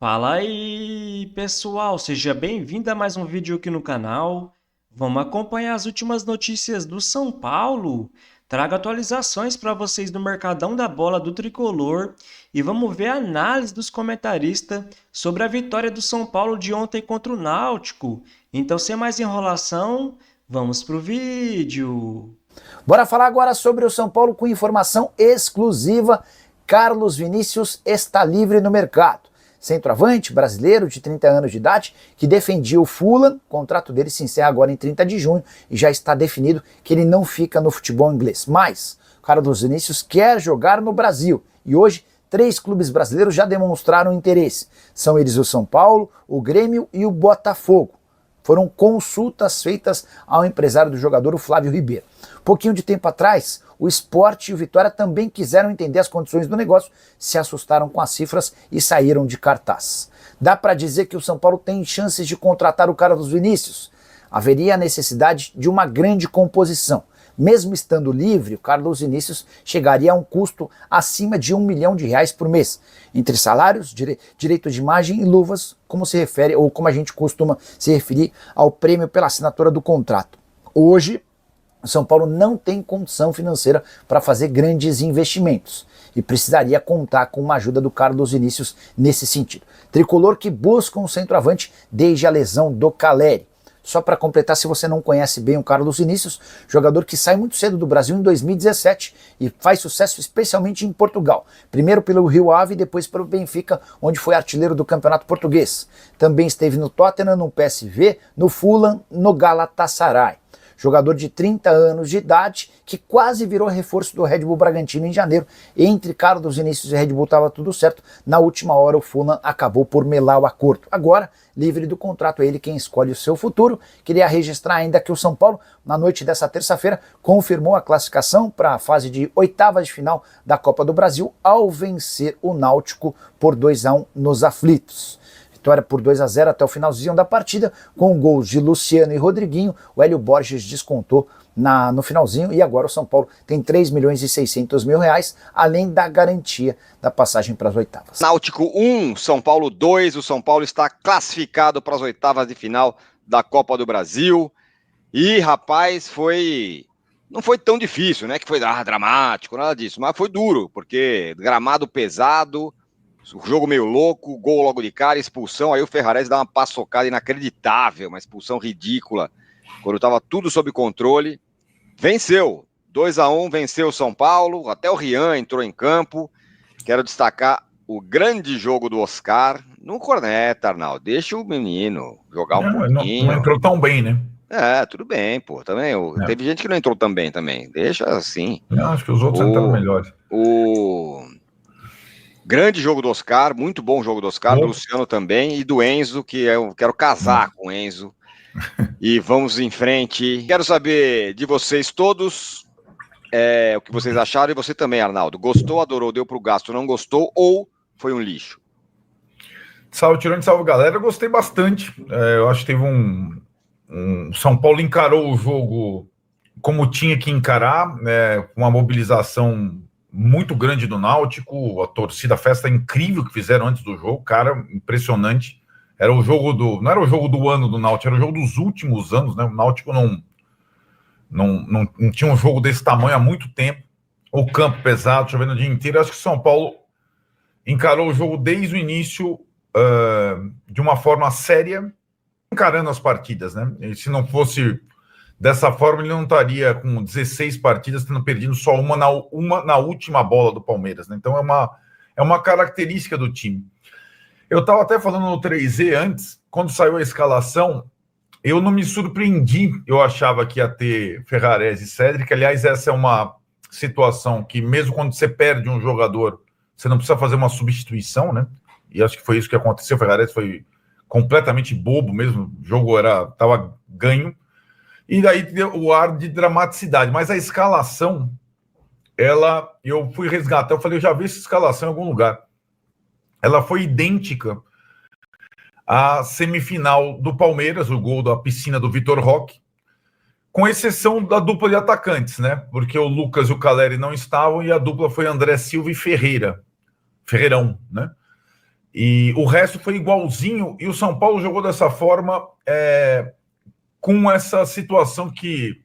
Fala aí, pessoal, seja bem-vindo a mais um vídeo aqui no canal. Vamos acompanhar as últimas notícias do São Paulo. Trago atualizações para vocês do Mercadão da Bola do Tricolor e vamos ver a análise dos comentaristas sobre a vitória do São Paulo de ontem contra o Náutico. Então, sem mais enrolação, vamos pro vídeo. Bora falar agora sobre o São Paulo com informação exclusiva. Carlos Vinícius está livre no mercado. Centroavante brasileiro de 30 anos de idade que defendia o Fulham, o contrato dele se encerra agora em 30 de junho e já está definido que ele não fica no futebol inglês. Mas Carlos Vinícius quer jogar no Brasil e hoje 3 clubes brasileiros já demonstraram interesse. São eles o São Paulo, o Grêmio e o Botafogo. Foram consultas feitas ao empresário do jogador, o Flávio Ribeiro. Pouquinho de tempo atrás, o Sport e o Vitória também quiseram entender as condições do negócio, se assustaram com as cifras e saíram de cartaz. Dá para dizer que o São Paulo tem chances de contratar o Carlos Vinícius? Haveria a necessidade de uma grande composição. Mesmo estando livre, o Carlos Vinícius chegaria a um custo acima de R$1 milhão por mês, entre salários, direito de imagem e luvas, como se refere, ou como a gente costuma se referir ao prêmio pela assinatura do contrato. Hoje, o São Paulo não tem condição financeira para fazer grandes investimentos e precisaria contar com uma ajuda do Carlos Vinícius nesse sentido. Tricolor que busca um centroavante desde a lesão do Caleri. Só para completar, se você não conhece bem o Carlos Vinícius, jogador que sai muito cedo do Brasil em 2017 e faz sucesso especialmente em Portugal. Primeiro pelo Rio Ave e depois pelo Benfica, onde foi artilheiro do Campeonato Português. Também esteve no Tottenham, no PSV, no Fulham, no Galatasaray. Jogador de 30 anos de idade, que quase virou reforço do Red Bull Bragantino em janeiro. Entre Carlos Vinícius e Red Bull estava tudo certo. Na última hora o Fulham acabou por melar o acordo. Agora, livre do contrato, é ele quem escolhe o seu futuro. Queria registrar ainda que o São Paulo, na noite dessa terça-feira, confirmou a classificação para a fase de oitavas de final da Copa do Brasil ao vencer o Náutico por 2-1 nos aflitos. Vitória por 2-0 até o finalzinho da partida, com gols de Luciano e Rodriguinho. O Hélio Borges descontou no finalzinho e agora o São Paulo tem R$3.600.000, além da garantia da passagem para as oitavas. Náutico 1, São Paulo 2. O São Paulo está classificado para as oitavas de final da Copa do Brasil. E, rapaz, não foi tão difícil, né? Que foi dramático, nada disso. Mas foi duro, porque gramado pesado, o jogo meio louco, gol logo de cara, expulsão. Aí o Ferrarese dá uma paçocada inacreditável, uma expulsão ridícula, quando estava tudo sob controle. Venceu, 2-1, venceu o São Paulo, até o Rian entrou em campo. Quero destacar o grande jogo do Oscar no corneta, Arnaldo. Deixa o menino jogar um pouquinho. Não entrou tão bem, né? Tudo bem, pô. Também, teve gente que não entrou tão bem também. Deixa assim. Não, acho que os outros entraram melhores. O grande jogo do Oscar, muito bom jogo do Oscar, do Luciano também, e do Enzo, que eu quero casar com o Enzo. E vamos em frente. Quero saber de vocês todos o que vocês acharam, e você também, Arnaldo. Gostou, adorou, deu pro gasto, não gostou, ou foi um lixo? Salve, Tirone, salve, galera. Eu gostei bastante. Eu acho que teve São Paulo encarou o jogo como tinha que encarar, com uma mobilização muito grande do Náutico, a torcida, a festa incrível que fizeram antes do jogo, cara, impressionante. Era o jogo não era o jogo do ano do Náutico, era o jogo dos últimos anos, né? O Náutico não tinha um jogo desse tamanho há muito tempo. O campo pesado, chovendo o dia inteiro. Eu acho que o São Paulo encarou o jogo desde o início de uma forma séria, encarando as partidas, né? E se não fosse dessa forma, ele não estaria com 16 partidas, tendo perdido só uma na última bola do Palmeiras, né? Então é uma característica do time. Eu estava até falando no 3Z antes, quando saiu a escalação, eu não me surpreendi. Eu achava que ia ter Ferrarese e Cédric. Aliás, essa é uma situação que, mesmo quando você perde um jogador, você não precisa fazer uma substituição, né? E acho que foi isso que aconteceu. O Ferrarese foi completamente bobo mesmo, o jogo estava ganho. E daí deu o ar de dramaticidade. Mas a escalação, eu fui resgatar, eu falei, eu já vi essa escalação em algum lugar. Ela foi idêntica à semifinal do Palmeiras, o gol da piscina do Vitor Roque, com exceção da dupla de atacantes, né? Porque o Lucas e o Caleri não estavam e a dupla foi André Silva e Ferreirão, né? E o resto foi igualzinho, e o São Paulo jogou dessa forma, com essa situação que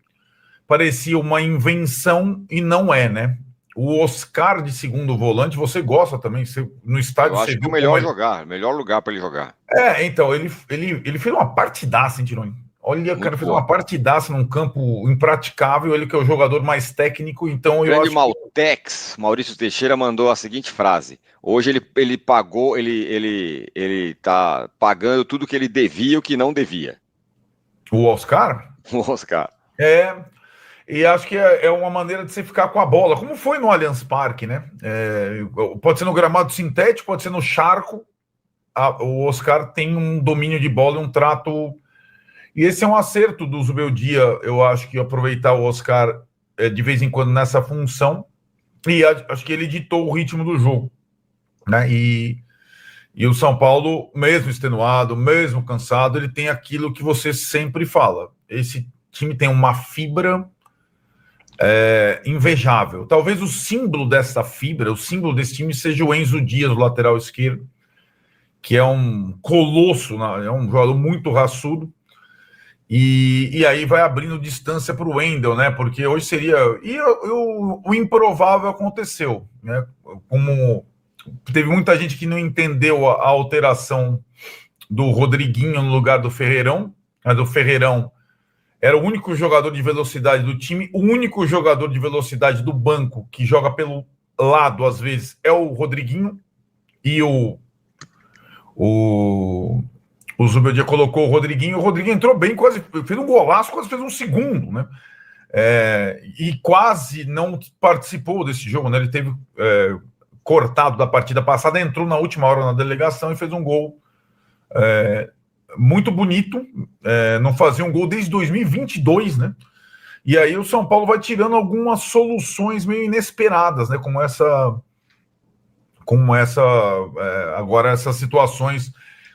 parecia uma invenção e não é, né? O Oscar de segundo volante, você gosta também, no estádio Eu você acho que é viu o melhor como jogar, melhor lugar para ele jogar. então, ele fez uma partidaça, hein, Tironi? Olha, cara, fez uma partidaça num campo impraticável, ele que é o jogador mais técnico, então O eu grande acho Maltex, Maurício Teixeira, mandou a seguinte frase: hoje ele pagou, ele tá pagando tudo que ele devia e o que não devia. o Oscar O Oscar. e acho que é uma maneira de você ficar com a bola, como foi no Allianz Parque, né? Pode ser no gramado sintético, pode ser no charco. O Oscar tem um domínio de bola e um trato. E esse é um acerto do Zubeldia, eu acho que aproveitar o Oscar de vez em quando nessa função. E acho que ele ditou o ritmo do jogo, né? E o São Paulo, mesmo extenuado, mesmo cansado, ele tem aquilo que você sempre fala. Esse time tem uma fibra invejável. Talvez o símbolo dessa fibra, o símbolo desse time seja o Enzo Dias, o lateral esquerdo, que é um colosso, é um jogador muito raçudo. E aí vai abrindo distância para o Wendel, né? Porque hoje seria. E o improvável aconteceu, né? Como teve muita gente que não entendeu a alteração do Rodriguinho no lugar do Ferreirão. Do Ferreirão era o único jogador de velocidade do time, o único jogador de velocidade do banco que joga pelo lado, às vezes, é o Rodriguinho. E o Zubeldia colocou o Rodriguinho entrou bem, quase fez um golaço, quase fez um segundo, né? E quase não participou desse jogo, né? Ele teve cortado da partida passada, entrou na última hora na delegação e fez um gol muito bonito, não fazia um gol desde 2022, né? E aí o São Paulo vai tirando algumas soluções meio inesperadas, né? Como agora essas situações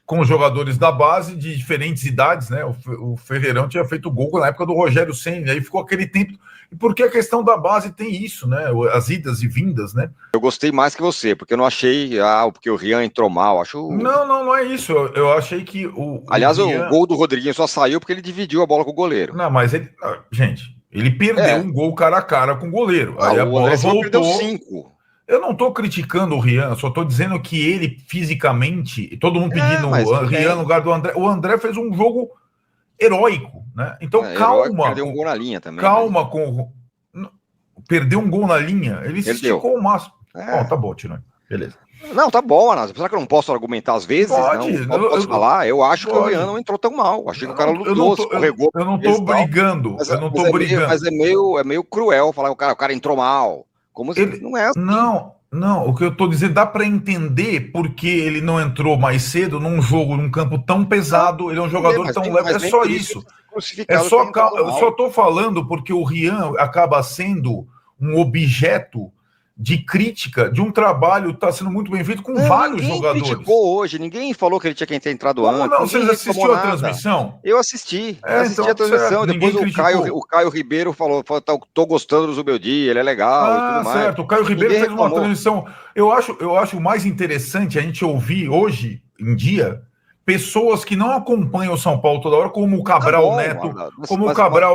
com jogadores da base de diferentes idades, né? O Ferreirão tinha feito gol na época do Rogério Ceni, aí ficou aquele tempo. E porque a questão da base tem isso, né? As idas e vindas, né? Eu gostei mais que você, porque eu não achei, porque o Rian entrou mal. Não é isso. Eu achei que Aliás, Rian... o gol do Rodriguinho só saiu porque ele dividiu a bola com o goleiro. Não, mas ele... Gente, ele perdeu um gol cara a cara com o goleiro. Aí a bola voltou. Perdeu 5. Eu não estou criticando o Rian, só estou dizendo que ele fisicamente, todo mundo pedindo o Rian no lugar do André. O André fez um jogo heróico, né? Então calma. Perdeu um gol na linha também. Calma com. Perdeu um gol na linha, ele se esticou o máximo. Bom, tá bom, Tironi. Beleza. Não, tá bom, Anásio. Será que eu não posso argumentar às vezes? Pode. Não posso falar. Eu acho que o Rian não entrou tão mal. Achei que o cara lutou, escorregou. Eu não tô brigando. Eu não tô brigando. Mas é meio cruel falar que o cara entrou mal. Como se não é assim. Não, o que eu tô dizendo, dá para entender porque ele não entrou mais cedo num jogo, num campo tão pesado, ele é um jogador tão leve, é só isso. Eu só tô falando porque o Rian acaba sendo um objeto de crítica de um trabalho que está sendo muito bem feito com vários jogadores. Ninguém criticou hoje, ninguém falou que ele tinha que ter entrado antes. Não, você assistiu a transmissão? Eu assisti a transmissão. Depois o Caio Ribeiro falou, tô gostando do Zubeldia, ele é legal e tudo mais. Certo, o Caio Ribeiro fez uma transmissão. Eu acho mais interessante a gente ouvir hoje em dia pessoas que não acompanham o São Paulo toda hora, como o Cabral Neto,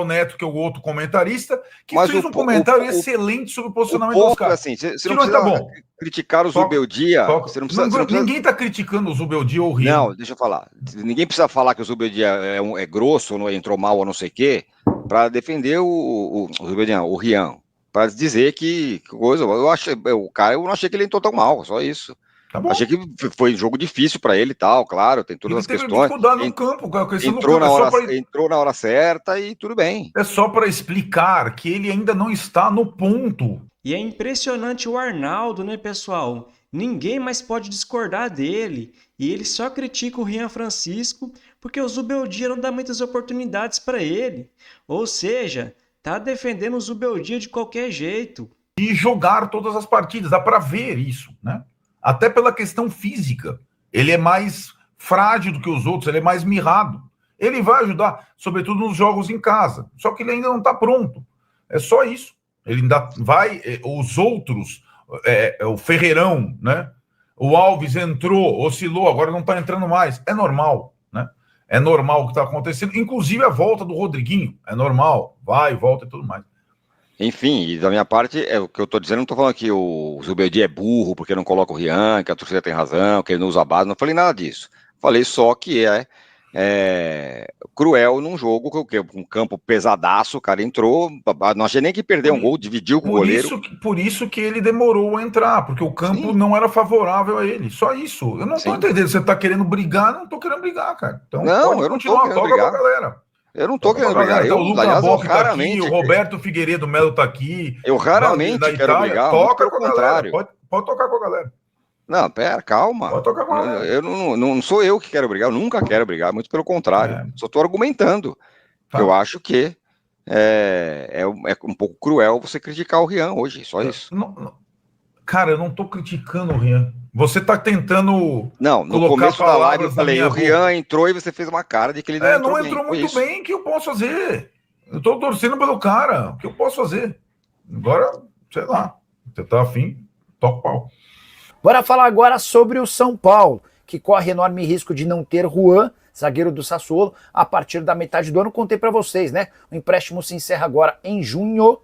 Neto, que é o outro comentarista, que fez um comentário excelente sobre o posicionamento dos caras. Assim, você não precisa criticar o Zubeldia. Ninguém está criticando o Zubeldia ou o Rian. Não, deixa eu falar. Ninguém precisa falar que o Zubeldia é grosso, ou não entrou mal, ou não sei o quê, para defender o Rian. Para dizer que coisa. Eu não achei que ele entrou tão mal, só isso. Tá achei que foi um jogo difícil para ele e tal, claro, tem todas as questões. No campo, entrou na hora certa e tudo bem. É só para explicar que ele ainda não está no ponto. E é impressionante o Arnaldo, né, pessoal? Ninguém mais pode discordar dele. E ele só critica o Rian Francisco porque o Zubeldia não dá muitas oportunidades para ele. Ou seja, tá defendendo o Zubeldia de qualquer jeito. E jogar todas as partidas, dá para ver isso, né? Até pela questão física. Ele é mais frágil do que os outros, ele é mais mirrado. Ele vai ajudar, sobretudo nos jogos em casa. Só que ele ainda não está pronto. É só isso. Ele ainda vai... Os outros, o Ferreirão, né? O Alves entrou, oscilou, agora não está entrando mais. É normal, né? É normal o que está acontecendo. Inclusive a volta do Rodriguinho. É normal. Vai, volta e tudo mais. Enfim, e da minha parte, o que eu tô dizendo, não tô falando que o Zubeldia é burro porque não coloca o Rian, que a torcida tem razão, que ele não usa a base, não falei nada disso. Falei só que é cruel num jogo que um campo pesadaço, o cara entrou, não achei nem que perdeu um gol, dividiu com o goleiro. Por isso que ele demorou a entrar, porque o campo não era favorável a ele, só isso. Eu não tô entendendo, você tá querendo brigar, não tô querendo brigar, cara. Então não, eu não tô querendo brigar. Com a galera. Eu não tô querendo brigar. Então, o Lucas Bock tá aqui, o Roberto Figueiredo Melo tá aqui. Eu raramente quero brigar, toca com a galera. Pode tocar com a galera. Não, pera, calma. Pode tocar com a galera. Eu não sou eu que quero brigar, eu nunca quero brigar, muito pelo contrário. Só tô argumentando. Tá. Eu acho que é um pouco cruel você criticar o Rian hoje, só isso. Cara, eu não tô criticando o Rian. Você tá tentando. Não, no começo da live eu falei, o Rian entrou e você fez uma cara de que ele não entrou muito bem. O que eu posso fazer? Eu tô torcendo pelo cara. O que eu posso fazer? Agora, sei lá. Você tá afim? Toca o pau. Bora falar agora sobre o São Paulo, que corre enorme risco de não ter Juan, zagueiro do Sassuolo, a partir da metade do ano. Contei para vocês, né? O empréstimo se encerra agora em junho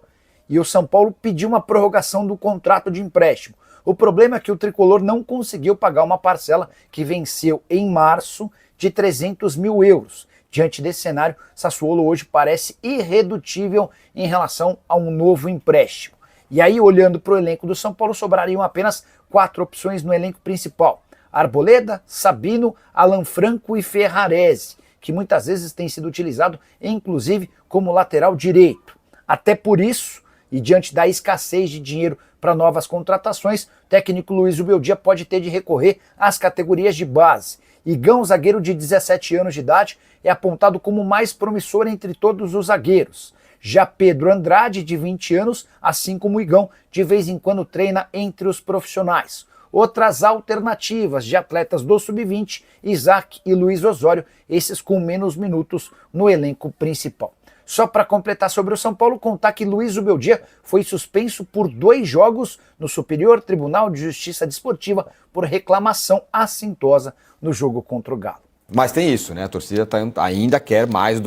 e o São Paulo pediu uma prorrogação do contrato de empréstimo. O problema é que o tricolor não conseguiu pagar uma parcela que venceu em março de 300 mil euros. Diante desse cenário, Sassuolo hoje parece irredutível em relação a um novo empréstimo. E aí, olhando para o elenco do São Paulo, sobrariam apenas 4 opções no elenco principal: Arboleda, Sabino, Alan Franco e Ferrarese, que muitas vezes tem sido utilizado, inclusive, como lateral direito. Até por isso, e diante da escassez de dinheiro para novas contratações, o técnico Luiz Zubeldia pode ter de recorrer às categorias de base. Igão, zagueiro de 17 anos de idade, é apontado como o mais promissor entre todos os zagueiros. Já Pedro Andrade, de 20 anos, assim como o Igão, de vez em quando treina entre os profissionais. Outras alternativas de atletas do Sub-20, Isaac e Luiz Osório, esses com menos minutos no elenco principal. Só para completar sobre o São Paulo, contar que Luiz Zubeldia foi suspenso por 2 jogos no Superior Tribunal de Justiça Desportiva por reclamação assintosa no jogo contra o Galo. Mas tem isso, né? A torcida ainda quer mais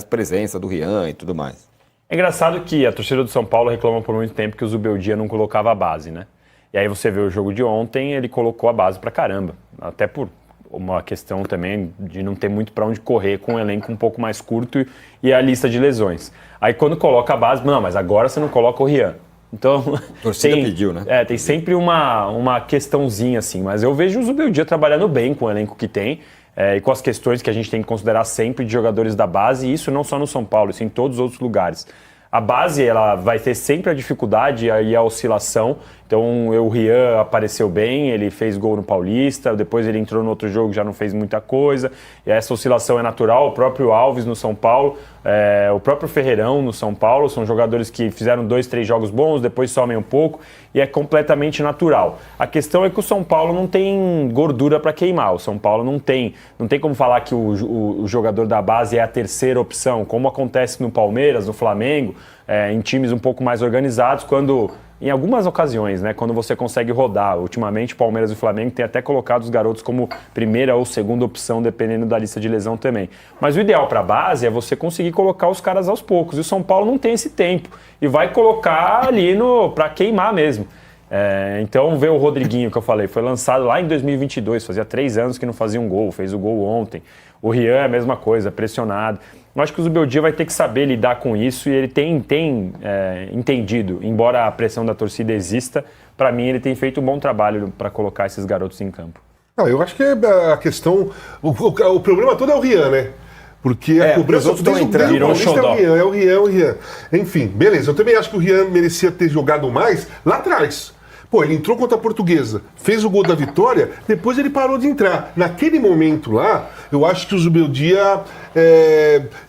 presença do Rian e tudo mais. É engraçado que a torcida do São Paulo reclama por muito tempo que o Zubeldia não colocava a base, né? E aí você vê o jogo de ontem, ele colocou a base pra caramba. Até por uma questão também de não ter muito pra onde correr com um elenco um pouco mais curto e a lista de lesões. Aí quando coloca a base, não, mas agora você não coloca o Rian. Então, a torcida pediu, né? Tem sempre uma questãozinha assim, mas eu vejo o Zubeldia trabalhando bem com o elenco que tem. E com as questões que a gente tem que considerar sempre de jogadores da base, e isso não só no São Paulo, isso em todos os outros lugares. A base, ela vai ter sempre a dificuldade e a oscilação. Então, o Rian apareceu bem, ele fez gol no Paulista, depois ele entrou no outro jogo e já não fez muita coisa. E essa oscilação é natural. O próprio Alves no São Paulo, o próprio Ferreirão no São Paulo, são jogadores que fizeram 2, 3 jogos bons, depois somem um pouco, e é completamente natural. A questão é que o São Paulo não tem gordura para queimar. O São Paulo não tem como falar que o jogador da base é a terceira opção, como acontece no Palmeiras, no Flamengo, em times um pouco mais organizados, quando, em algumas ocasiões, né, quando você consegue rodar. Ultimamente, Palmeiras e Flamengo têm até colocado os garotos como primeira ou segunda opção, dependendo da lista de lesão também. Mas o ideal para a base é você conseguir colocar os caras aos poucos. E o São Paulo não tem esse tempo. E vai colocar ali para queimar mesmo. Então, ver o Rodriguinho, que eu falei, foi lançado lá em 2022, fazia 3 anos que não fazia um gol, fez o gol ontem. O Rian é a mesma coisa, pressionado. Eu acho que o Zubeldia vai ter que saber lidar com isso, e ele tem entendido, embora a pressão da torcida exista, para mim ele tem feito um bom trabalho para colocar esses garotos em campo. Não, eu acho que a questão, o problema todo é o Rian, né? Porque a cobrança os outros estão entrando, virou um xodó. É o Rian. Enfim, beleza, eu também acho que o Rian merecia ter jogado mais lá atrás. Pô, ele entrou contra a Portuguesa, fez o gol da vitória, depois ele parou de entrar. Naquele momento lá, eu acho que o Zubeldia,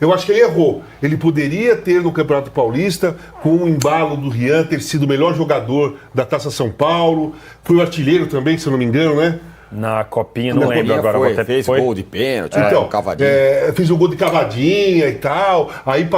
eu acho que ele errou. Ele poderia ter no Campeonato Paulista, com o embalo do Rian, ter sido o melhor jogador da Taça São Paulo. Foi o artilheiro também, se eu não me engano, né? Na Copinha, não Na lembro Copinha agora. fez Foi? gol de pênalti, Então, cavadinha. fez o gol de cavadinha e tal, aí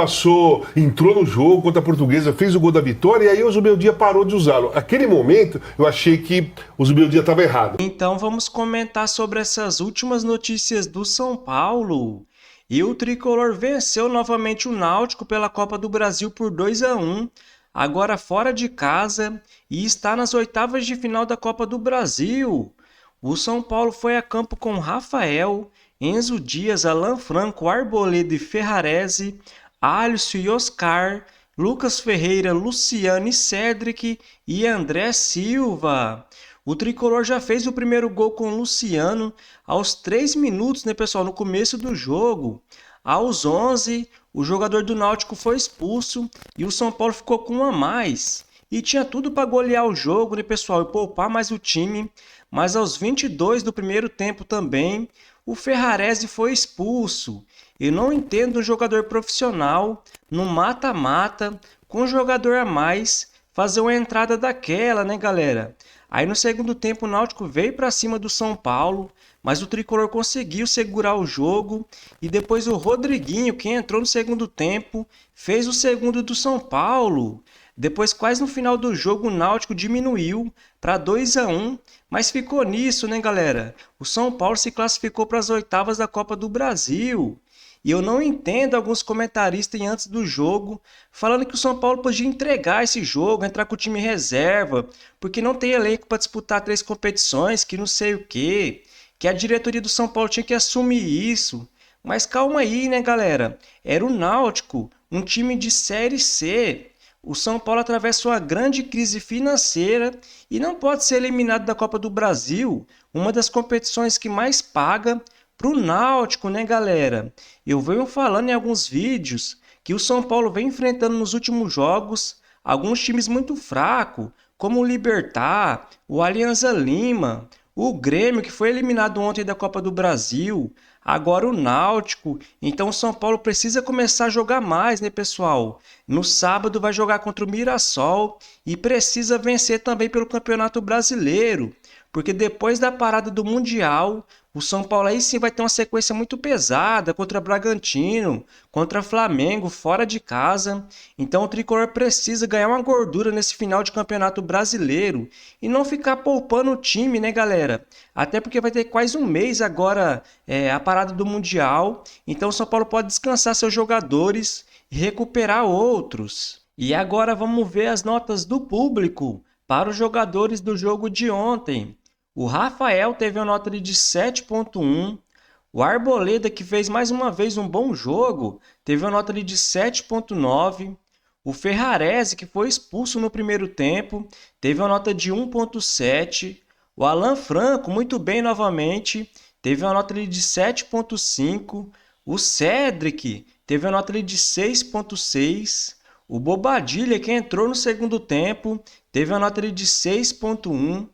entrou no jogo contra a Portuguesa, fez o gol da vitória e aí o Zubeldia parou de usá-lo. Naquele momento, eu achei que o Zubeldia estava errado. Então vamos comentar sobre essas últimas notícias do São Paulo. E o Tricolor venceu novamente o Náutico pela Copa do Brasil por 2-1, agora fora de casa, e está nas oitavas de final da Copa do Brasil. O São Paulo foi a campo com Rafael, Enzo Dias, Alan Franco, Arboleda e Ferrarese, Alisson e Oscar, Lucas Ferreira, Luciano e Cédric e André Silva. O Tricolor já fez o primeiro gol com o Luciano aos 3 minutos, né, pessoal, no começo do jogo. Aos 11, o jogador do Náutico foi expulso e o São Paulo ficou com um a mais. E tinha tudo para golear o jogo, né, pessoal, e poupar mais o time. Mas aos 22 do primeiro tempo também, o Ferrarese foi expulso. Eu não entendo um jogador profissional, no mata-mata, com um jogador a mais, fazer uma entrada daquela, né, galera? Aí no segundo tempo o Náutico veio para cima do São Paulo, mas o Tricolor conseguiu segurar o jogo e depois o Rodriguinho, que entrou no segundo tempo, fez o segundo do São Paulo. Depois, quase no final do jogo, o Náutico diminuiu para 2-1, mas ficou nisso, né, galera? O São Paulo se classificou para as oitavas da Copa do Brasil. E eu não entendo alguns comentaristas antes do jogo falando que o São Paulo podia entregar esse jogo, entrar com o time reserva, porque não tem elenco para disputar 3 competições, que não sei o quê, que a diretoria do São Paulo tinha que assumir isso. Mas calma aí, né, galera? Era o Náutico, um time de Série C. O São Paulo atravessa uma grande crise financeira e não pode ser eliminado da Copa do Brasil, uma das competições que mais paga para o Náutico, né, galera? Eu venho falando em alguns vídeos que o São Paulo vem enfrentando nos últimos jogos alguns times muito fracos, como o Libertad, o Alianza Lima, o Grêmio, que foi eliminado ontem da Copa do Brasil, agora o Náutico. Então o São Paulo precisa começar a jogar mais, né, pessoal? No sábado vai jogar contra o Mirassol e precisa vencer também pelo Campeonato Brasileiro, porque depois da parada do Mundial, o São Paulo aí sim vai ter uma sequência muito pesada contra Bragantino, contra Flamengo, fora de casa. Então o Tricolor precisa ganhar uma gordura nesse final de Campeonato Brasileiro e não ficar poupando o time, né, galera? Até porque vai ter quase um mês agora a parada do Mundial. Então o São Paulo pode descansar seus jogadores e recuperar outros. E agora vamos ver as notas do público para os jogadores do jogo de ontem. O Rafael teve uma nota de 7.1. O Arboleda, que fez mais uma vez um bom jogo, teve uma nota de 7.9. O Ferrarese, que foi expulso no primeiro tempo, teve uma nota de 1.7. O Alan Franco, muito bem novamente, teve uma nota de 7.5. O Cédric teve uma nota de 6.6. O Bobadilha, que entrou no segundo tempo, teve uma nota de 6.1.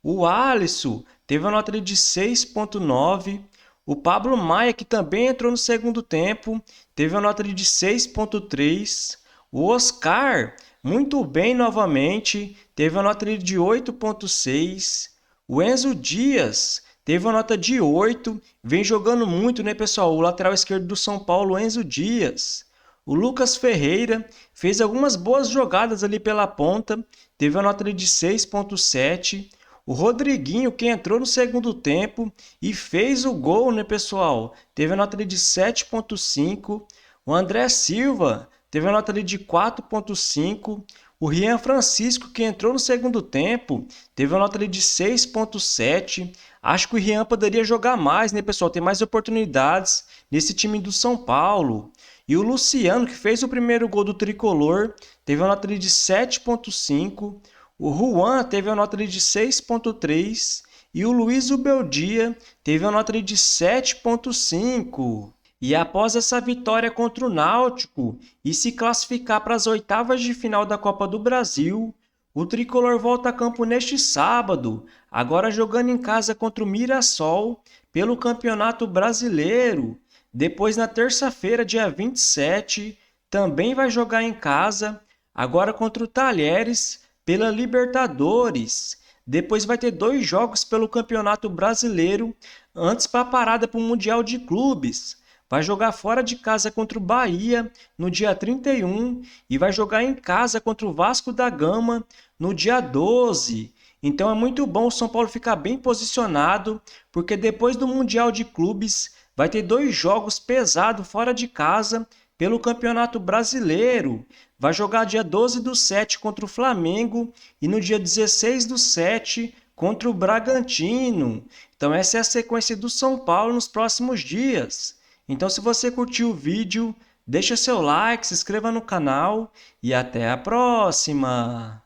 O Alisson teve uma nota de 6.9. O Pablo Maia, que também entrou no segundo tempo, teve uma nota de 6.3. O Oscar, muito bem novamente, teve uma nota de 8.6. O Enzo Dias teve uma nota de 8. Vem jogando muito, né, pessoal? O lateral esquerdo do São Paulo, Enzo Dias. O Lucas Ferreira fez algumas boas jogadas ali pela ponta, teve uma nota de 6.7. O Rodriguinho, que entrou no segundo tempo e fez o gol, né, pessoal? Teve a nota de 7.5. O André Silva teve a nota de 4.5. O Rian Francisco, que entrou no segundo tempo, teve a nota de 6.7. Acho que o Rian poderia jogar mais, né, pessoal? Tem mais oportunidades nesse time do São Paulo. E o Luciano, que fez o primeiro gol do Tricolor, teve a nota de 7.5. O Juan teve a nota de 6.3 e o Luiz Ubeldia teve a nota de 7.5. E após essa vitória contra o Náutico e se classificar para as oitavas de final da Copa do Brasil, o Tricolor volta a campo neste sábado, agora jogando em casa contra o Mirassol pelo Campeonato Brasileiro. Depois, na terça-feira, dia 27, também vai jogar em casa, agora contra o Talheres, pela Libertadores. depois vai ter 2 jogos pelo Campeonato Brasileiro, antes para a parada para o Mundial de Clubes. Vai jogar fora de casa contra o Bahia no dia 31 e vai jogar em casa contra o Vasco da Gama no dia 12. Então é muito bom o São Paulo ficar bem posicionado, porque depois do Mundial de Clubes vai ter 2 jogos pesados fora de casa pelo Campeonato Brasileiro. Vai jogar dia 12/7 contra o Flamengo e no dia 16/7 contra o Bragantino. Então essa é a sequência do São Paulo nos próximos dias. Então se você curtiu o vídeo, deixa seu like, se inscreva no canal e até a próxima!